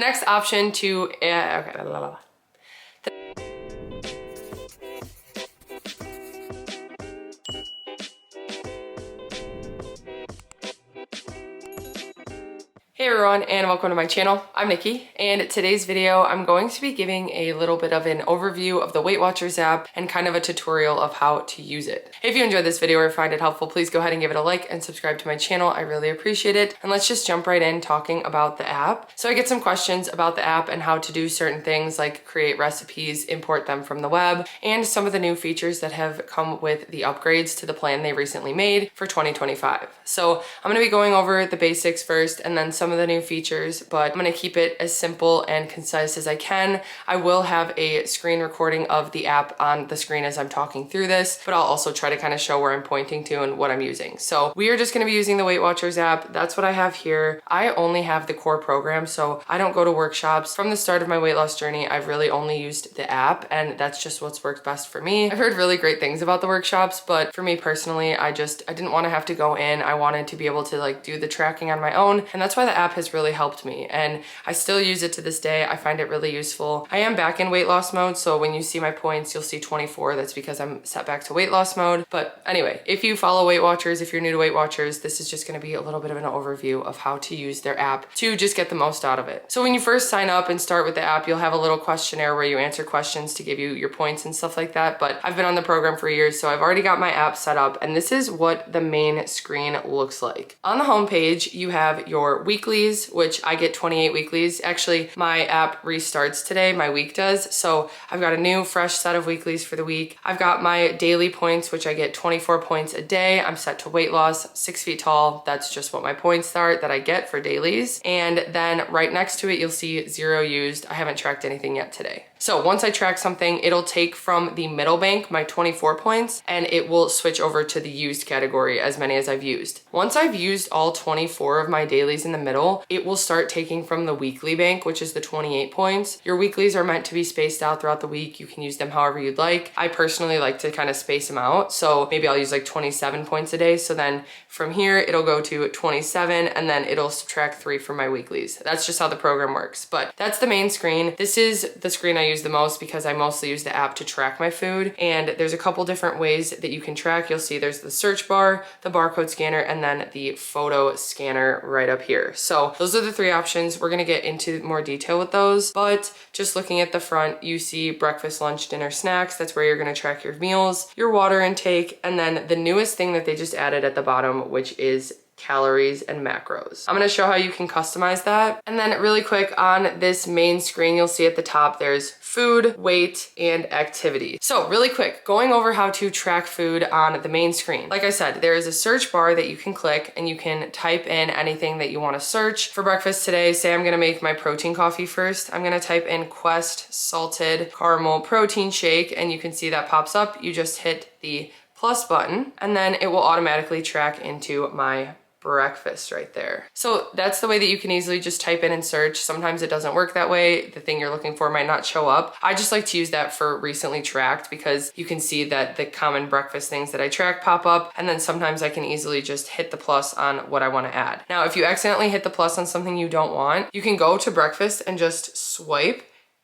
Next option to, Hey everyone, and welcome to my channel. I'm Nikki, and today's video I'm going to be giving a little bit of an overview of the WeightWatchers app and kind of a tutorial of how to use it. If you enjoyed this video or find it helpful, please go ahead and give it a like and subscribe to my channel. I really appreciate it. And let's just jump right in talking about the app. So I get some questions about the app and how to do certain things like create recipes, import them from the web, and some of the new features that have come with the upgrades to the plan they recently made for 2025. So I'm going to be going over the basics first and then some of the new features, but I'm going to keep it as simple and concise as I can. I will have a screen recording of the app on the screen as I'm talking through this, but I'll also try to kind of show where I'm pointing to and what I'm using. So we are just going to be using the WeightWatchers app. That's what I have here. I only have the core program, so I don't go to workshops. From the start of my weight loss journey, I've really only used the app, and that's just what's worked best for me. I've heard really great things about the workshops, but for me personally, I didn't want to have to go in. I wanted to be able to like do the tracking on my own, and that's why the app has really helped me, and I still use it to this day. I find it really useful. I am back in weight loss mode, so when you see my points, you'll see 24. That's because I'm set back to weight loss mode. But anyway, if you follow WeightWatchers, if you're new to WeightWatchers, this is just going to be a little bit of an overview of how to use their app to just get the most out of it. So when you first sign up and start with the app, you'll have a little questionnaire where you answer questions to give you your points and stuff like that. But I've been on the program for years, so I've already got my app set up, and this is what the main screen looks like. On the home page, you have your weeklies, which I get 28 weeklies. Actually, my app restarts today, my week does. So I've got a new fresh set of weeklies for the week. I've got my daily points, which I get 24 points a day. I'm set to weight loss, 6 feet tall. That's just what my points are that I get for dailies. And then right next to it, you'll see 0 used. I haven't tracked anything yet today. So once I track something, it'll take from the middle bank, my 24 points, and it will switch over to the used category, as many as I've used. Once I've used all 24 of my dailies in the middle, it will start taking from the weekly bank, which is the 28 points. Your weeklies are meant to be spaced out throughout the week. You can use them however you'd like. I personally like to kind of space them out. So maybe I'll use like 27 points a day. So then from here, it'll go to 27, and then it'll subtract 3 from my weeklies. That's just how the program works. But that's the main screen. This is the screen I use the most because I mostly use the app to track my food. And there's a couple different ways that you can track. You'll see there's the search bar, the barcode scanner, and then the photo scanner right up here. So those are the 3 options. We're going to get into more detail with those, but just looking at the front, you see breakfast, lunch, dinner, snacks. That's where you're going to track your meals, your water intake, and then the newest thing that they just added at the bottom, which is calories and macros. I'm going to show how you can customize that. And then really quick on this main screen, you'll see at the top, there's food, weight, and activity. So really quick, going over how to track food on the main screen. Like I said, there is a search bar that you can click and you can type in anything that you want to search. For breakfast today, say I'm going to make my protein coffee first. I'm going to type in Quest salted caramel protein shake, and you can see that pops up. You just hit the plus button and then it will automatically track into my breakfast right there. So that's the way that you can easily just type in and search. Sometimes it doesn't work that way. The thing you're looking for might not show up. I just like to use that for recently tracked because you can see that the common breakfast things that I track pop up, and then sometimes I can easily just hit the plus on what I want to add. Now, if you accidentally hit the plus on something you don't want, you can go to breakfast and just swipe,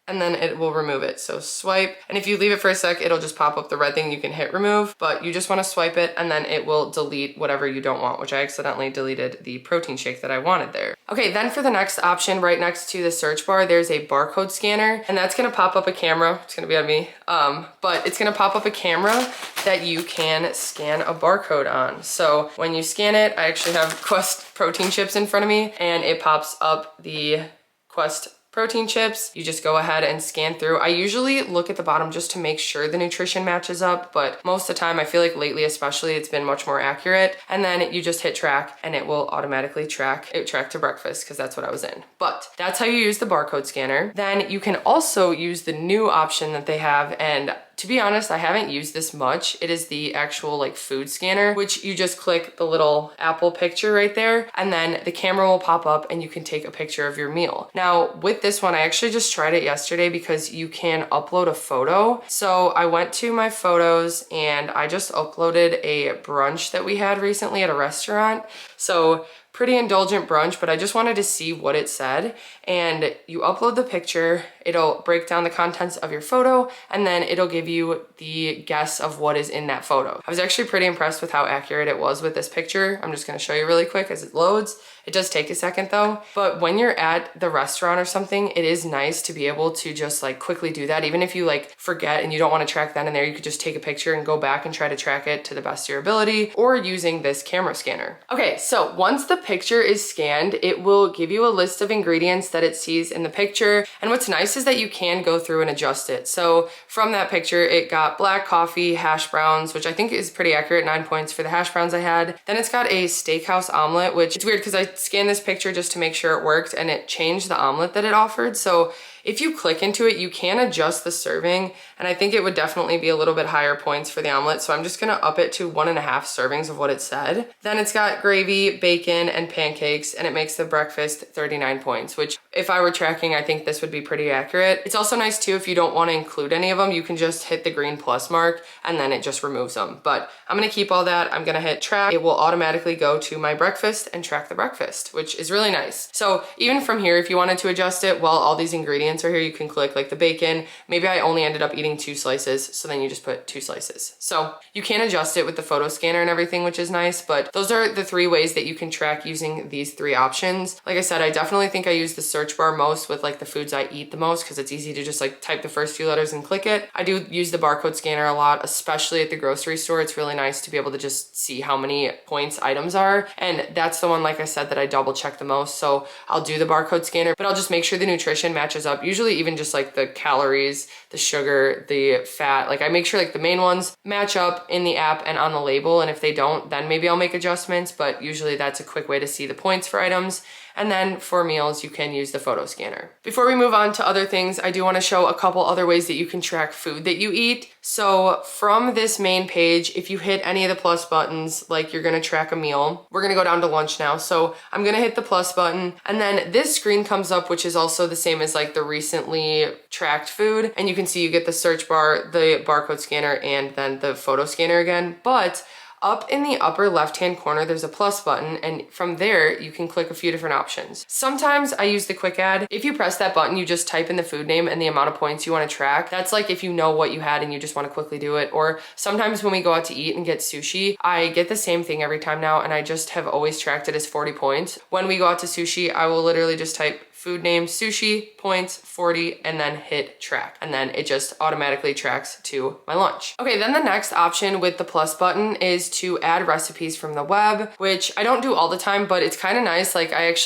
and then it will remove it. So swipe, and if you leave it for a sec, it'll just pop up the red thing. You can hit remove, but you just want to swipe it, and then it will delete whatever you don't want, which I accidentally deleted the protein shake that I wanted there. Okay, then for the next option, right next to the search bar, there's a barcode scanner, and that's gonna pop up a camera. It's gonna be on me, but it's gonna pop up a camera that you can scan a barcode on. So when you scan it, I actually have Quest protein chips in front of me, and it pops up the Quest protein chips. You just go ahead and scan through. I usually look at the bottom just to make sure the nutrition matches up, but most of the time, I feel like lately especially, it's been much more accurate. And then you just hit track and it will automatically track to breakfast because that's what I was in. But that's how you use the barcode scanner. Then you can also use the new option that they have, and to be honest, I haven't used this much. It is the actual like food scanner, which you just click the little apple picture right there, and then the camera will pop up and you can take a picture of your meal. Now with this one, I actually just tried it yesterday because you can upload a photo. So I went to my photos and I just uploaded a brunch that we had recently at a restaurant. So pretty indulgent brunch, but I just wanted to see what it said. And you upload the picture, it'll break down the contents of your photo, and then it'll give you the guess of what is in that photo. I was actually pretty impressed with how accurate it was with this picture. I'm just gonna show you really quick as it loads. It does take a second though, but when you're at the restaurant or something, it is nice to be able to just like quickly do that. Even if you like forget and you don't want to track that in there, you could just take a picture and go back and try to track it to the best of your ability, or using this camera scanner. Okay, so once the picture is scanned, it will give you a list of ingredients that it sees in the picture. And what's nice is that you can go through and adjust it. So from that picture, it got black coffee, hash browns, which I think is pretty accurate, 9 points for the hash browns I had. Then it's got a steakhouse omelet, which it's weird because I scanned this picture just to make sure it worked, and it changed the omelet that it offered. So if you click into it, you can adjust the serving, and I think it would definitely be a little bit higher points for the omelet. So I'm just gonna up it to 1.5 servings of what it said. Then it's got gravy, bacon, and pancakes, and it makes the breakfast 39 points, which if I were tracking, I think this would be pretty accurate. It's also nice too, if you don't wanna include any of them, you can just hit the green plus mark and then it just removes them. But I'm gonna keep all that. I'm gonna hit track. It will automatically go to my breakfast and track the breakfast, which is really nice. So even from here, if you wanted to adjust it while all these ingredients are here, you can click like the bacon. Maybe I only ended up eating 2 slices, so then you just put 2 slices. So you can adjust it with the photo scanner and everything, which is nice, but those are the 3 ways that you can track using these 3 options. Like I said, I definitely think I use the search bar most with like the foods I eat the most, because it's easy to just like type the first few letters and click it. I do use the barcode scanner a lot, especially at the grocery store. It's really nice to be able to just see how many points items are, and that's the one, like I said, that I double check the most. So I'll do the barcode scanner, but I'll just make sure the nutrition matches up. Usually even just like the calories, the sugar, the fat, like I make sure like the main ones match up in the app and on the label, and if they don't, then maybe I'll make adjustments, but usually that's a quick way to see the points for items. And then for meals, you can use the photo scanner. Before we move on to other things, I do want to show a couple other ways that you can track food that you eat. So from this main page, if you hit any of the plus buttons, like you're gonna track a meal, we're gonna go down to lunch now. So I'm gonna hit the plus button, and then this screen comes up, which is also the same as like the recently tracked food. And you can see you get the search bar, the barcode scanner, and then the photo scanner again. But up in the upper left-hand corner, there's a plus button, and from there, you can click a few different options. Sometimes I use the quick add. If you press that button, you just type in the food name and the amount of points you want to track. That's like if you know what you had and you just want to quickly do it. Or sometimes when we go out to eat and get sushi, I get the same thing every time now, and I just have always tracked it as 40 points. When we go out to sushi, I will literally just type food name, sushi, points, 40, and then hit track. And then it just automatically tracks to my lunch. Okay, then the next option with the plus button is to add recipes from the web, which I don't do all the time, but it's kind of nice. Like I've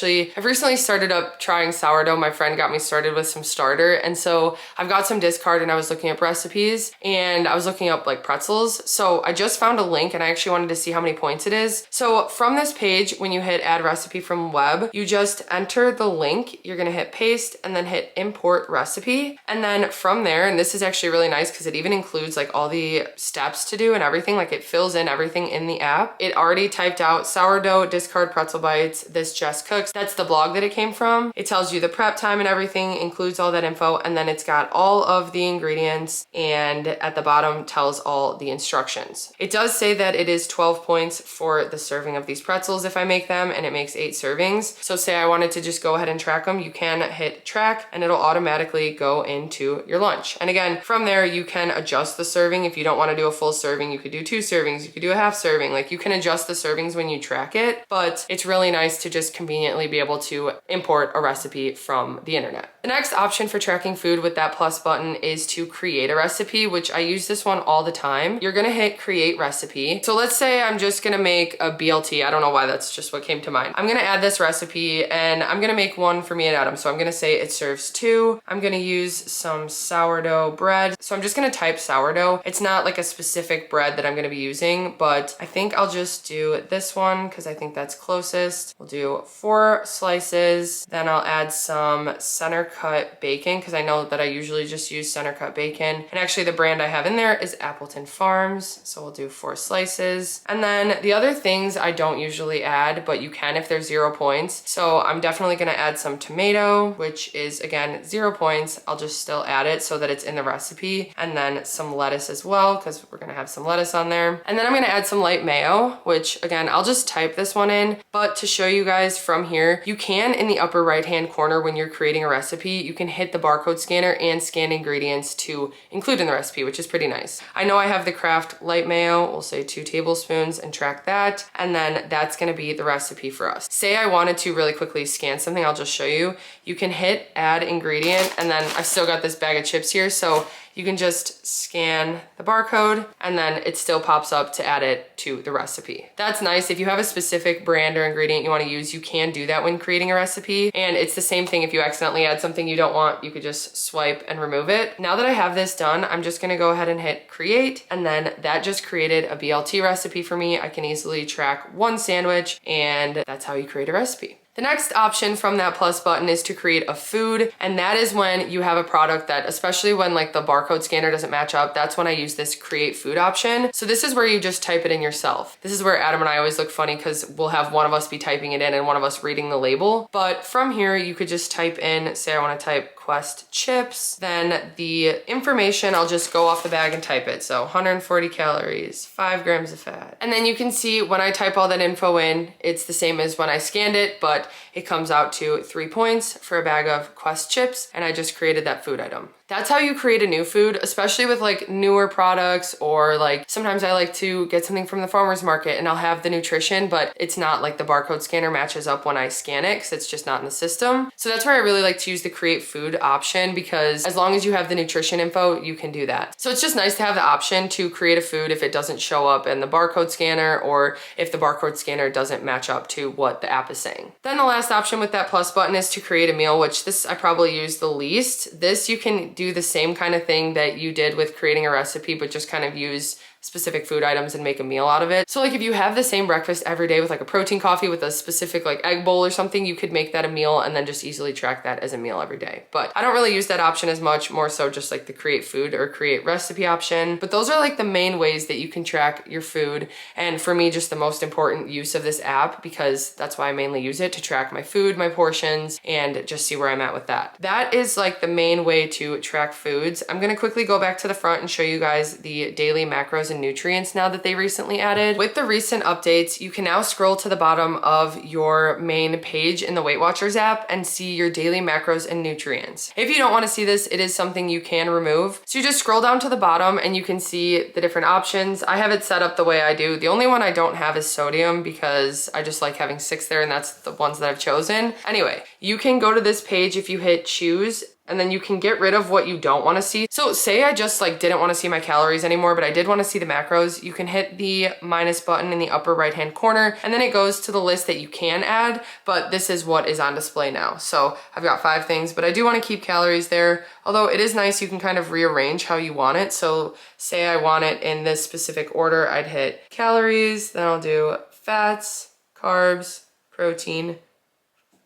recently started up trying sourdough. My friend got me started with some starter. And so I've got some discard and I was looking up recipes, and I was looking up like pretzels. So I just found a link and I actually wanted to see how many points it is. So from this page, when you hit add recipe from web, you just enter the link. You're gonna hit paste and then hit import recipe. And then from there, and this is actually really nice because it even includes like all the steps to do and everything, like it fills in everything in the app. It already typed out sourdough, discard pretzel bites, this just cooks. That's the blog that it came from. It tells you the prep time and everything, includes all that info, and then it's got all of the ingredients, and at the bottom tells all the instructions. It does say that it is 12 points for the serving of these pretzels if I make them, and it makes 8 servings. So say I wanted to just go ahead and track them, you can hit track and it'll automatically go into your lunch. And again, from there, you can adjust the serving. If you don't want to do a full serving, you could do 2 servings, you could do a half serving. Like you can adjust the servings when you track it, but it's really nice to just conveniently be able to import a recipe from the internet. The next option for tracking food with that plus button is to create a recipe, which I use this one all the time. You're gonna hit create recipe. So let's say I'm just gonna make a BLT. I don't know why, that's just what came to mind. I'm gonna add this recipe and I'm gonna make one for me and Adam. So I'm gonna say it serves 2. I'm gonna use some sourdough bread. So I'm just gonna type sourdough. It's not like a specific bread that I'm gonna be using, but I think I'll just do this one because I think that's closest. We'll do 4 slices. Then I'll add some center cut bacon because I know that I usually just use center cut bacon. And actually the brand I have in there is Appleton Farms. So we'll do 4 slices. And then the other things I don't usually add, but you can if there's 0 points. So I'm definitely gonna add some tomato tomato, which is again 0 points. I'll just still add it so that it's in the recipe. And then some lettuce as well, because we're gonna have some lettuce on there. And then I'm gonna add some light mayo, which again, I'll just type this one in. But to show you guys from here, you can in the upper right-hand corner when you're creating a recipe, you can hit the barcode scanner and scan ingredients to include in the recipe, which is pretty nice. I know I have the Kraft light mayo, we'll say 2 tablespoons and track that. And then that's gonna be the recipe for us. Say I wanted to really quickly scan something, I'll just show you. You can hit add ingredient, and then I've still got this bag of chips here, so you can just scan the barcode and then it still pops up to add it to the recipe. That's nice. If you have a specific brand or ingredient you want to use, you can do that when creating a recipe. And it's the same thing if you accidentally add something you don't want, you could just swipe and remove it. Now that I have this done, I'm just gonna go ahead and hit create, and then that just created a BLT recipe for me. I can easily track one sandwich, and that's how you create a recipe. The next option from that plus button is to create a food, and that is when you have a product that, especially when like the barcode scanner doesn't match up, that's when I use this create food option. So this is where you just type it in yourself. This is where Adam and I always look funny because we'll have one of us be typing it in and one of us reading the label. But from here, you could just type in, say I want to type Quest chips, then the information, I'll just go off the bag and type it. So 140 calories, 5 grams of fat. And then you can see when I type all that info in, it's the same as when I scanned it, but it comes out to 3 points for a bag of Quest chips, and I just created that food item. That's how you create a new food, especially with like newer products, or like sometimes I like to get something from the farmer's market and I'll have the nutrition, but it's not like the barcode scanner matches up when I scan it because it's just not in the system. So that's where I really like to use the create food option, because as long as you have the nutrition info, you can do that. So it's just nice to have the option to create a food if it doesn't show up in the barcode scanner, or if the barcode scanner doesn't match up to what the app is saying. Then the last option with that plus button is to create a meal, which this I probably use the least. This you can do the same kind of thing that you did with creating a recipe, but just kind of use specific food items and make a meal out of it. So like if you have the same breakfast every day with like a protein coffee with a specific like egg bowl or something, you could make that a meal and then just easily track that as a meal every day. But I don't really use that option as much, more so just like the create food or create recipe option. But those are like the main ways that you can track your food. And for me, just the most important use of this app, because that's why I mainly use it, to track my food, my portions, and just see where I'm at with that. That is like the main way to track foods. I'm gonna quickly go back to the front and show you guys the daily macros and nutrients now that they recently added. With the recent updates, you can now scroll to the bottom of your main page in the WeightWatchers app and see your daily macros and nutrients. If you don't want to see this, it is something you can remove. So you just scroll down to the bottom and you can see the different options. I have it set up the way I do. The only one I don't have is sodium, because I just like having 6 there, and that's the ones that I've chosen. Anyway, you can go to this page if you hit choose, and then you can get rid of what you don't want to see. So say I just like didn't want to see my calories anymore, but I did want to see the macros. You can hit the minus button in the upper right hand corner, and then it goes to the list that you can add, but this is what is on display now. So I've got 5 things, but I do want to keep calories there. Although it is nice, you can kind of rearrange how you want it. So say I want it in this specific order, I'd hit calories, then I'll do fats, carbs, protein,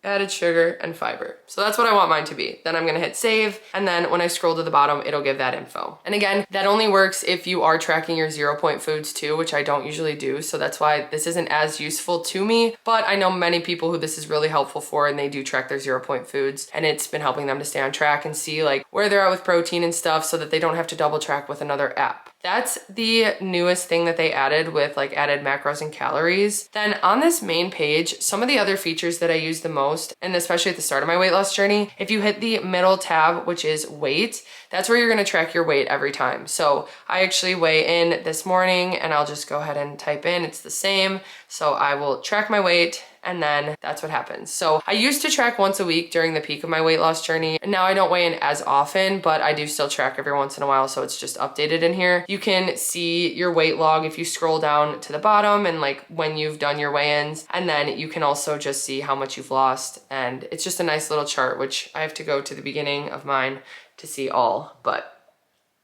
added sugar, and fiber. So that's what I want mine to be. Then I'm gonna hit save, and then when I scroll to the bottom, it'll give that info. And again, that only works if you are tracking your 0 point foods too, which I don't usually do, so that's why this isn't as useful to me, but I know many people who this is really helpful for, and they do track their 0 point foods, and it's been helping them to stay on track and see like where they're at with protein and stuff, so that they don't have to double track with another app. That's the newest thing that they added with like added macros and calories. Then on this main page, some of the other features that I use the most, and especially at the start of my weight loss journey, if you hit the middle tab, which is weight, that's where you're gonna track your weight every time. So I actually weigh in this morning, and I'll just go ahead and type in, it's the same. So I will track my weight, and then that's what happens. So I used to track once a week during the peak of my weight loss journey. Now I don't weigh in as often, but I do still track every once in a while, so it's just updated in here. You can see your weight log if you scroll down to the bottom, and like when you've done your weigh-ins, and then you can also just see how much you've lost, and it's just a nice little chart, which I have to go to the beginning of mine to see all, but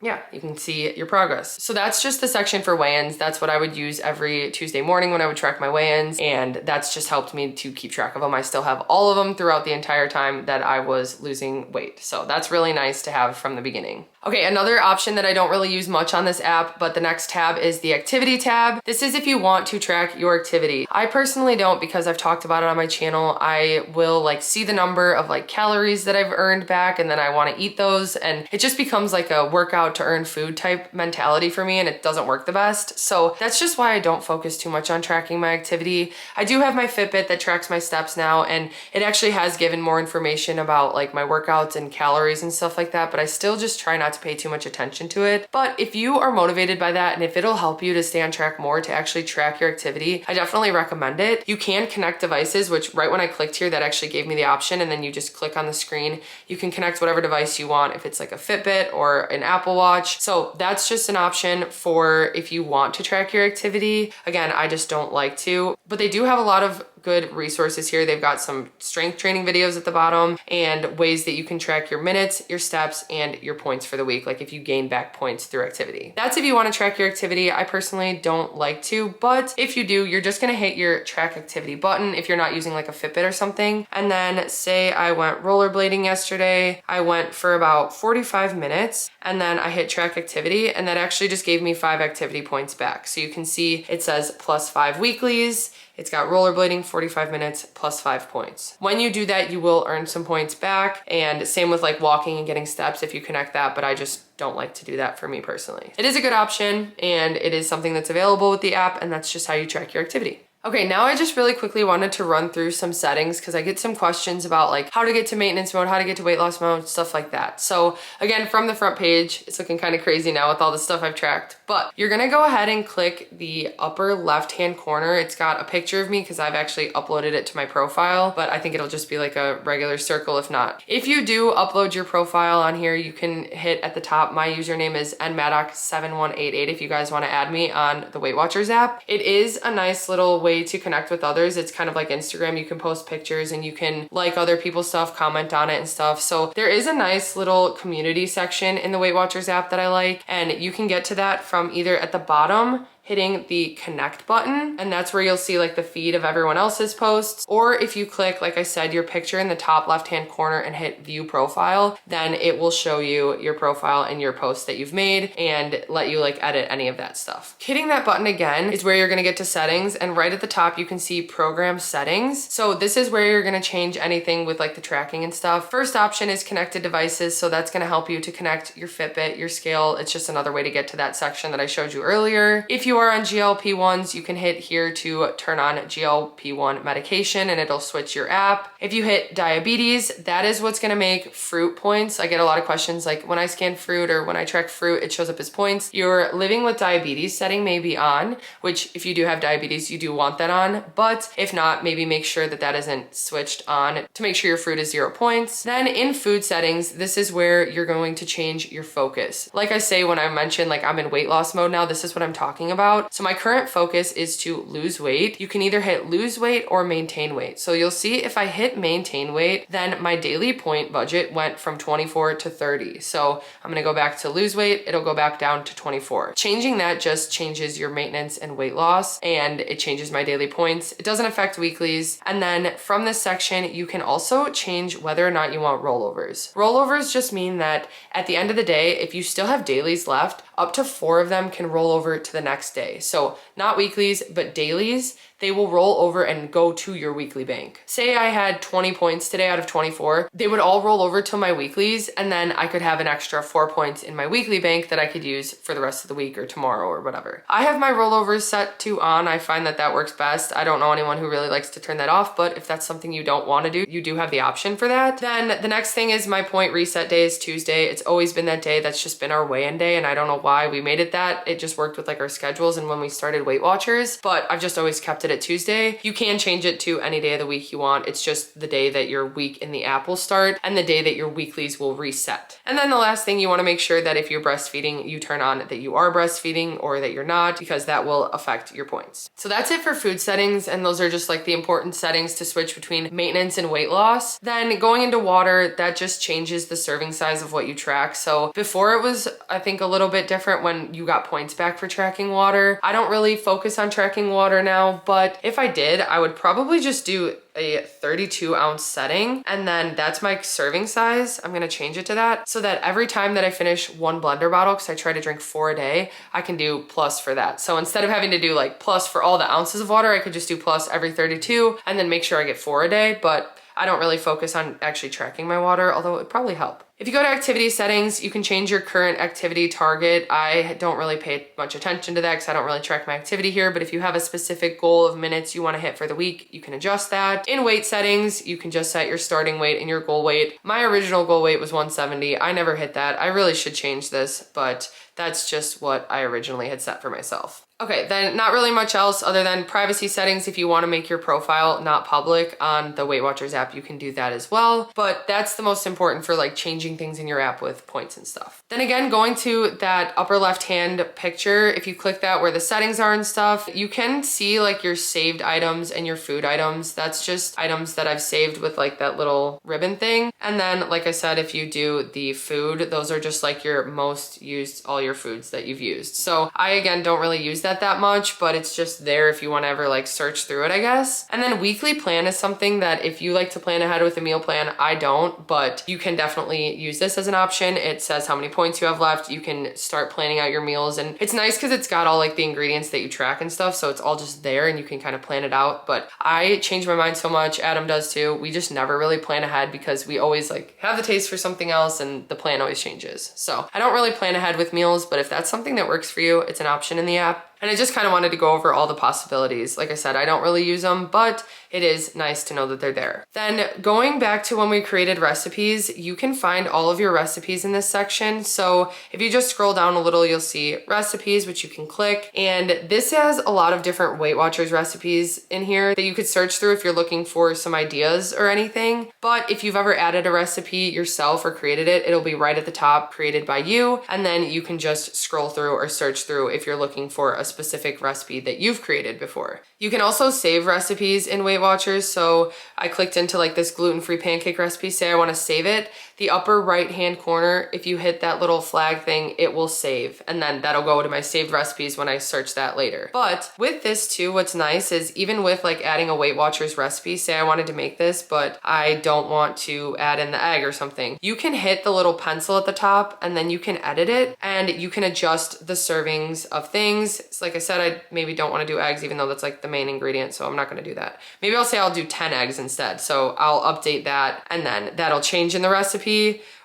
yeah, you can see your progress. So that's just the section for weigh-ins. That's what I would use every Tuesday morning when I would track my weigh-ins, and that's just helped me to keep track of them. I still have all of them throughout the entire time that I was losing weight. So that's really nice to have from the beginning. Okay, another option that I don't really use much on this app, but the next tab is the activity tab. This is if you want to track your activity. I personally don't, because I've talked about it on my channel. I will like see the number of like calories that I've earned back, and then I want to eat those, and it just becomes like a workout to earn food type mentality for me, and it doesn't work the best. So that's just why I don't focus too much on tracking my activity. I do have my Fitbit that tracks my steps now, and it actually has given more information about like my workouts and calories and stuff like that, but I still just try not to pay too much attention to it. But if you are motivated by that, and if it'll help you to stay on track more to actually track your activity, I definitely recommend it. You can connect devices, which right when I clicked here, that actually gave me the option, and then you just click on the screen. You can connect whatever device you want, if it's like a Fitbit or an Apple Watch. So that's just an option for if you want to track your activity. Again, I just don't like to, but they do have a lot of good resources here. They've got some strength training videos at the bottom and ways that you can track your minutes, your steps, and your points for the week, like if you gain back points through activity. That's if you want to track your activity. I personally don't like to, but if you do, you're just gonna hit your track activity button if you're not using like a Fitbit or something. And then say I went rollerblading yesterday. I went for about 45 minutes, and then I hit track activity, and that actually just gave me 5 activity points back. So you can see it says +5 weeklies. It's got rollerblading, 45 minutes, +5 points. When you do that, you will earn some points back, and same with like walking and getting steps if you connect that, but I just don't like to do that for me personally. It is a good option, and it is something that's available with the app, and that's just how you track your activity. Okay, now I just really quickly wanted to run through some settings because I get some questions about like how to get to maintenance mode, how to get to weight loss mode, stuff like that. So again, from the front page, it's looking kind of crazy now with all the stuff I've tracked, but you're gonna go ahead and click the upper left-hand corner. It's got a picture of me because I've actually uploaded it to my profile, but I think it'll just be like a regular circle if not. If you do upload your profile on here, you can hit at the top, my username is nmaddock7188 if you guys wanna add me on the WeightWatchers app. It is a nice little way to connect with others. It's kind of like Instagram. You can post pictures and you can like other people's stuff, comment on it and stuff. So there is a nice little community section in the WeightWatchers app that I like, and you can get to that from either at the bottom hitting the connect button, and that's where you'll see like the feed of everyone else's posts. Or if you click, like I said, your picture in the top left-hand corner and hit view profile, then it will show you your profile and your posts that you've made and let you like edit any of that stuff. Hitting that button again is where you're gonna get to settings, and right at the top you can see program settings. So this is where you're gonna change anything with like the tracking and stuff. First option is connected devices, so that's gonna help you to connect your Fitbit, your scale. It's just another way to get to that section that I showed you earlier. If you are on GLP-1s, you can hit here to turn on GLP-1 medication and it'll switch your app. If you hit diabetes, that is what's gonna make fruit points. I get a lot of questions like when I scan fruit or when I track fruit, it shows up as points. Your living with diabetes setting may be on, which if you do have diabetes, you do want that on, but if not, maybe make sure that that isn't switched on to make sure your fruit is 0 points. Then in food settings, this is where you're going to change your focus. Like I say, when I mentioned like I'm in weight loss mode now, this is what I'm talking about. So my current focus is to lose weight. You can either hit lose weight or maintain weight. So you'll see if I hit maintain weight, then my daily point budget went from 24 to 30. So I'm gonna go back to lose weight, it'll go back down to 24. Changing that just changes your maintenance and weight loss, and it changes my daily points. It doesn't affect weeklies. And then from this section, you can also change whether or not you want rollovers. Rollovers just mean that at the end of the day, if you still have dailies left, up to 4 of them can roll over to the next day. So not weeklies, but dailies, they will roll over and go to your weekly bank. Say I had 20 points today out of 24, they would all roll over to my weeklies, and then I could have an extra 4 points in my weekly bank that I could use for the rest of the week or tomorrow or whatever. I have my rollovers set to on. I find that that works best. I don't know anyone who really likes to turn that off, but if that's something you don't want to do, you do have the option for that. Then the next thing is my point reset day is Tuesday. It's always been that day. That's just been our weigh-in day, and I don't know why we made it that. It just worked with like our schedule. schedules and when we started Weight Watchers, but I've just always kept it at Tuesday. You can change it to any day of the week you want. It's just the day that your week in the app will start and the day that your weeklies will reset. And then the last thing, you want to make sure that if you're breastfeeding, you turn on that you are breastfeeding or that you're not, because that will affect your points. So that's it for food settings, and those are just like the important settings to switch between maintenance and weight loss. Then going into water, that just changes the serving size of what you track. So before it was, I think, a little bit different when you got points back for tracking water. I don't really focus on tracking water now, but if I did, I would probably just do a 32-ounce setting, and then that's my serving size. I'm gonna change it to that so that every time that I finish one blender bottle, because I try to drink 4 a day, I can do plus for that. So instead of having to do like plus for all the ounces of water, I could just do plus every 32 and then make sure I get 4 a day. But I don't really focus on actually tracking my water, although it would probably help. If you go to activity settings, you can change your current activity target. I don't really pay much attention to that because I don't really track my activity here, but if you have a specific goal of minutes you want to hit for the week, you can adjust that. In weight settings, you can just set your starting weight and your goal weight. My original goal weight was 170. I never hit that. I really should change this, but that's just what I originally had set for myself. Okay, then not really much else other than privacy settings. If you want to make your profile not public on the Weight Watchers app, you can do that as well. But that's the most important for like changing things in your app with points and stuff. Then again, going to that upper left-hand picture, if you click that where the settings are and stuff, you can see like your saved items and your food items. That's just items that I've saved with like that little ribbon thing. And then, like I said, if you do the food, those are just like your most used, all your foods that you've used. So I, again, don't really use that much, but it's just there if you want to ever like search through it, I guess. And then weekly plan is something that if you like to plan ahead with a meal plan, I don't, but you can definitely use this as an option. It says how many points you have left. You can start planning out your meals, and it's nice because it's got all like the ingredients that you track and stuff, so it's all just there and you can kind of plan it out. But I change my mind so much, Adam does too. We just never really plan ahead because we always like have the taste for something else and the plan always changes. So I don't really plan ahead with meals, but if that's something that works for you, it's an option in the app. And I just kind of wanted to go over all the possibilities. Like I said, I don't really use them, but it is nice to know that they're there. Then going back to when we created recipes, you can find all of your recipes in this section. So if you just scroll down a little, you'll see recipes, which you can click. And this has a lot of different Weight Watchers recipes in here that you could search through if you're looking for some ideas or anything. But if you've ever added a recipe yourself or created it, it'll be right at the top, created by you. And then you can just scroll through or search through if you're looking for a specific recipe that you've created before. You can also save recipes in Weight Watchers. So I clicked into like this gluten-free pancake recipe, say I want to save it. The upper right-hand corner, if you hit that little flag thing, it will save. And then that'll go to my saved recipes when I search that later. But with this too, what's nice is even with like adding a Weight Watchers recipe, say I wanted to make this, but I don't want to add in the egg or something, you can hit the little pencil at the top and then you can edit it and you can adjust the servings of things. So like I said, I maybe don't want to do eggs, even though that's like the main ingredient, so I'm not going to do that. Maybe I'll say I'll do 10 eggs instead. So I'll update that and then that'll change in the recipe.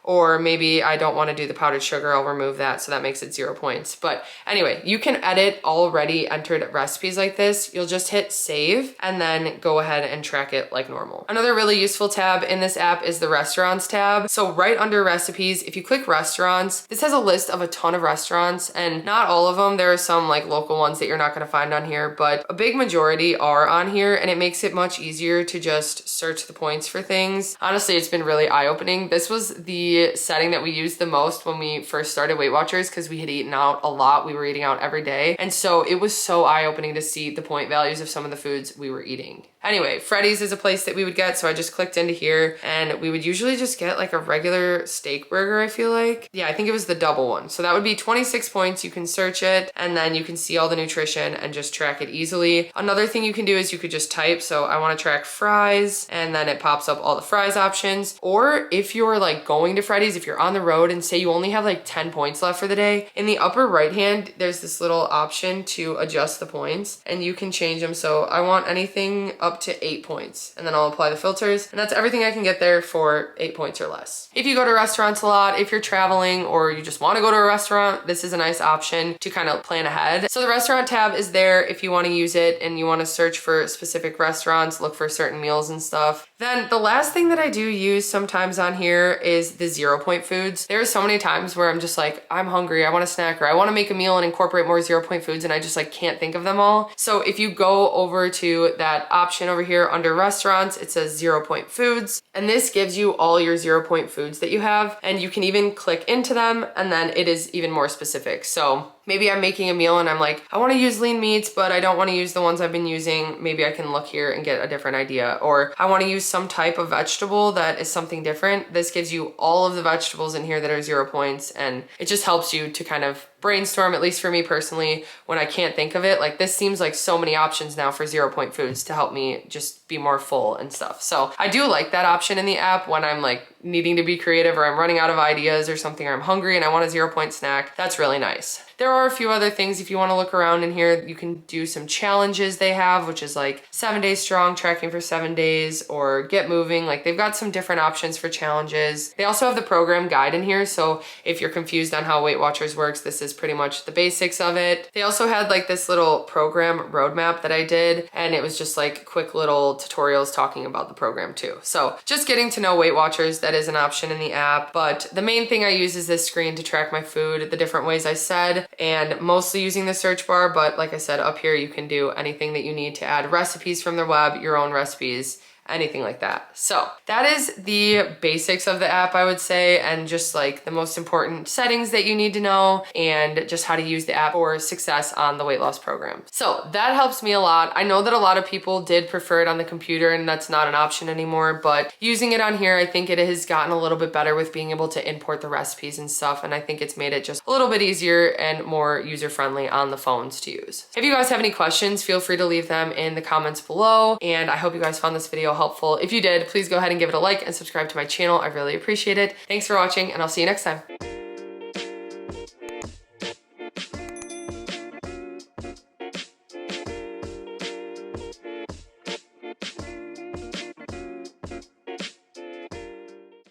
Or maybe I don't want to do the powdered sugar, I'll remove that, so that makes it 0 points. But anyway, you can edit already entered recipes like this. You'll just hit save and then go ahead and track it like normal. Another really useful tab in this app is the restaurants tab. So right under recipes, if you click restaurants, this has a list of a ton of restaurants, and not all of them. There are some like local ones that you're not going to find on here, but a big majority are on here, and it makes it much easier to just search the points for things. Honestly, it's been really eye-opening. This was the setting that we used the most when we first started Weight Watchers because we had eaten out a lot. We were eating out every day. And so it was so eye-opening to see the point values of some of the foods we were eating. Anyway, Freddy's is a place that we would get, so I just clicked into here and we would usually just get like a regular steak burger, I feel like. Yeah, I think it was the double one. So that would be 26 points. You can search it and then you can see all the nutrition and just track it easily. Another thing you can do is you could just type, so I want to track fries, and then it pops up all the fries options. Or if you're like going to Freddy's, if you're on the road and say you only have like 10 points left for the day, in the upper right hand, there's this little option to adjust the points and you can change them. So I want anything up to 8 points, and then I'll apply the filters, and that's everything I can get there for 8 points or less. If you go to restaurants a lot, if you're traveling or you just want to go to a restaurant, this is a nice option to kind of plan ahead. So the restaurant tab is there if you want to use it and you want to search for specific restaurants, look for certain meals and stuff. Then the last thing that I do use sometimes on here is the 0-point foods. There are so many times where I'm just like, I'm hungry, I want a snack, or I want to make a meal and incorporate more 0-point foods, and I just like can't think of them all. So if you go over to that option over here under restaurants, it says 0-point foods, and this gives you all your 0-point foods that you have, and you can even click into them, and then it is even more specific. So maybe I'm making a meal and I'm like, I want to use lean meats, but I don't want to use the ones I've been using. Maybe I can look here and get a different idea. Or I want to use some type of vegetable that is something different. This gives you all of the vegetables in here that are 0 points, and it just helps you to kind of brainstorm, at least for me personally, when I can't think of it. Like, this seems like so many options now for 0-point foods to help me just be more full and stuff. So I do like that option in the app when I'm like needing to be creative, or I'm running out of ideas or something, or I'm hungry and I want a 0-point snack. That's really nice. There are a few other things if you want to look around in here. You can do some challenges they have, which is like 7 days strong, tracking for 7 days, or get moving. Like, they've got some different options for challenges. They also have the program guide in here. So if you're confused on how WeightWatchers works, this is pretty much the basics of it. They also had like this little program roadmap that I did, and it was just like quick little tutorials talking about the program too. So just getting to know WeightWatchers, that is an option in the app. But the main thing I use is this screen to track my food the different ways I said, and mostly using the search bar. But like I said, up here you can do anything that you need to add recipes from their web, your own recipes, anything like that. So that is the basics of the app, I would say, and just like the most important settings that you need to know, and just how to use the app for success on the weight loss program. So that helps me a lot. I know that a lot of people did prefer it on the computer, and that's not an option anymore, but using it on here, I think it has gotten a little bit better with being able to import the recipes and stuff, and I think it's made it just a little bit easier and more user-friendly on the phones to use. If you guys have any questions, feel free to leave them in the comments below, and I hope you guys found this video helpful. If you did, please go ahead and give it a like and subscribe to my channel. I really appreciate it. Thanks for watching, and I'll see you next time.